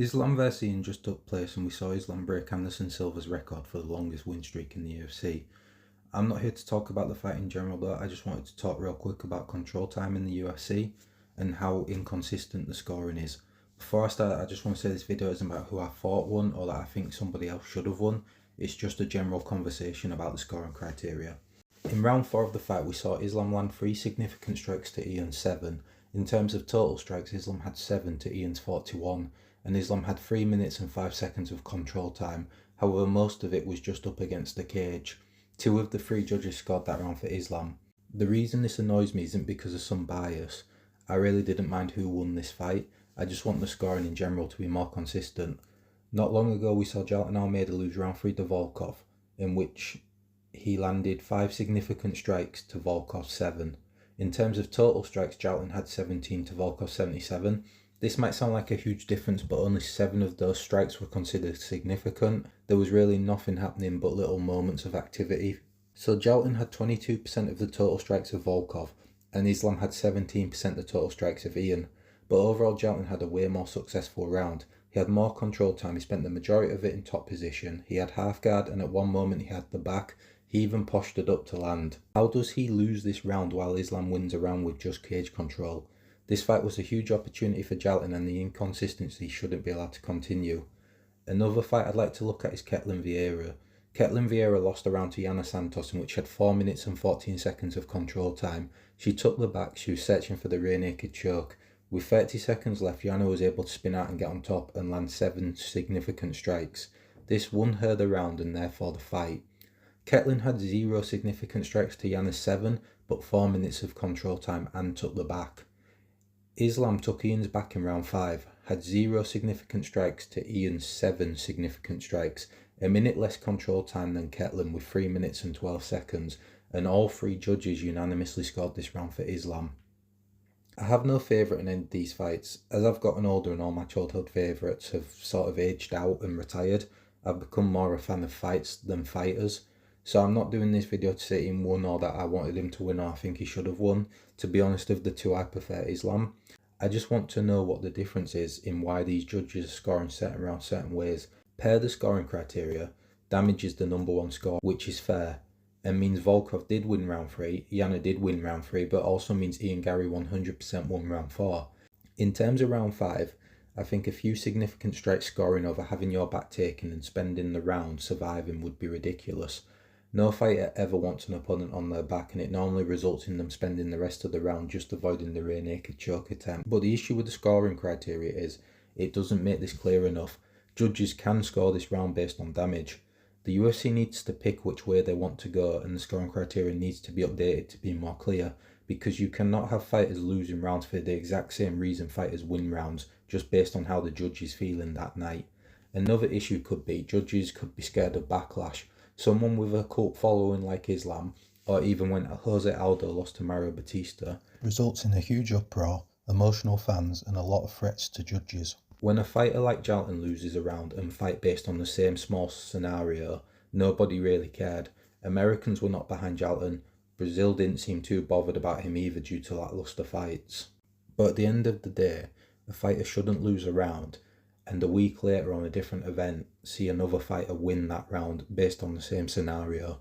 Islam vs Ian just took place and we saw Islam break Anderson Silva's record for the longest win streak in the UFC. I'm not here to talk about the fight in general though, I just wanted to talk real quick about control time in the UFC and how inconsistent the scoring is. Before I start, I just want to say this video isn't about who I thought won or that I think somebody else should have won. It's just a general conversation about the scoring criteria. In round 4 of the fight, we saw Islam land 3 significant strikes to Ian's 7. In terms of total strikes, Islam had 7 to Ian's 41, and Islam had 3 minutes and 5 seconds of control time. However, most of it was just up against the cage. 2 of the 3 judges scored that round for Islam. The reason this annoys me isn't because of some bias. I really didn't mind who won this fight. I just want the scoring in general to be more consistent. Not long ago, we saw Jailton Almeida lose round 3 to Volkov, in which he landed 5 significant strikes to Volkov's 7. In terms of total strikes, Jailton had 17 to Volkov's 77. This might sound like a huge difference, but only 7 of those strikes were considered significant. There was really nothing happening but little moments of activity. So Jailton had 22% of the total strikes of Volkov, and Islam had 17% of the total strikes of Ian. But overall, Jailton had a way more successful round. He had more control time, he spent the majority of it in top position, he had half guard, and at one moment he had the back. He even postured up to land. How does he lose this round while Islam wins a round with just cage control? This fight was a huge opportunity for Jailton and the inconsistency shouldn't be allowed to continue. Another fight I'd like to look at is Ketlen Vieira. Ketlen Vieira lost a round to Yana Santos in which she had 4 minutes and 14 seconds of control time. She took the back, she was searching for the rear naked choke. With 30 seconds left, Yana was able to spin out and get on top and land 7 significant strikes. This won her the round and therefore the fight. Ketlen had 0 significant strikes to Yana's 7, but 4 minutes of control time and took the back. Islam took Ian's back in round 5, had 0 significant strikes to Ian's 7 significant strikes, a minute less control time than Ketlen with 3 minutes and 12 seconds, and all 3 judges unanimously scored this round for Islam. I have no favourite in any of these fights. As I've gotten older and all my childhood favourites have sort of aged out and retired, I've become more a fan of fights than fighters. So I'm not doing this video to say Ian won or that I wanted him to win or I think he should have won. To be honest, of the 2 I prefer Islam. I just want to know what the difference is in why these judges are scoring certain rounds certain ways. Per the scoring criteria, damage is the number 1 score, which is fair, and means Volkov did win round 3, Yana did win round 3, but also means Ian Garry 100% won round 4. In terms of round 5, I think a few significant strikes scoring over having your back taken and spending the round surviving would be ridiculous. No fighter ever wants an opponent on their back, and it normally results in them spending the rest of the round just avoiding the rear naked choke attempt. But the issue with the scoring criteria is it doesn't make this clear enough. Judges can score this round based on damage. The UFC needs to pick which way they want to go, and the scoring criteria needs to be updated to be more clear, because you cannot have fighters losing rounds for the exact same reason fighters win rounds, just based on how the judge is feeling that night. Another issue could be judges could be scared of backlash. Someone with a cult following like Islam, or even when Jose Aldo lost to Mario Batista, results in a huge uproar, emotional fans, and a lot of threats to judges. When a fighter like Jailton loses a round and fight based on the same small scenario, nobody really cared. Americans were not behind Jailton. Brazil didn't seem too bothered about him either due to lackluster fights. But at the end of the day, a fighter shouldn't lose a round, and a week later on a different event, see another fighter win that round based on the same scenario.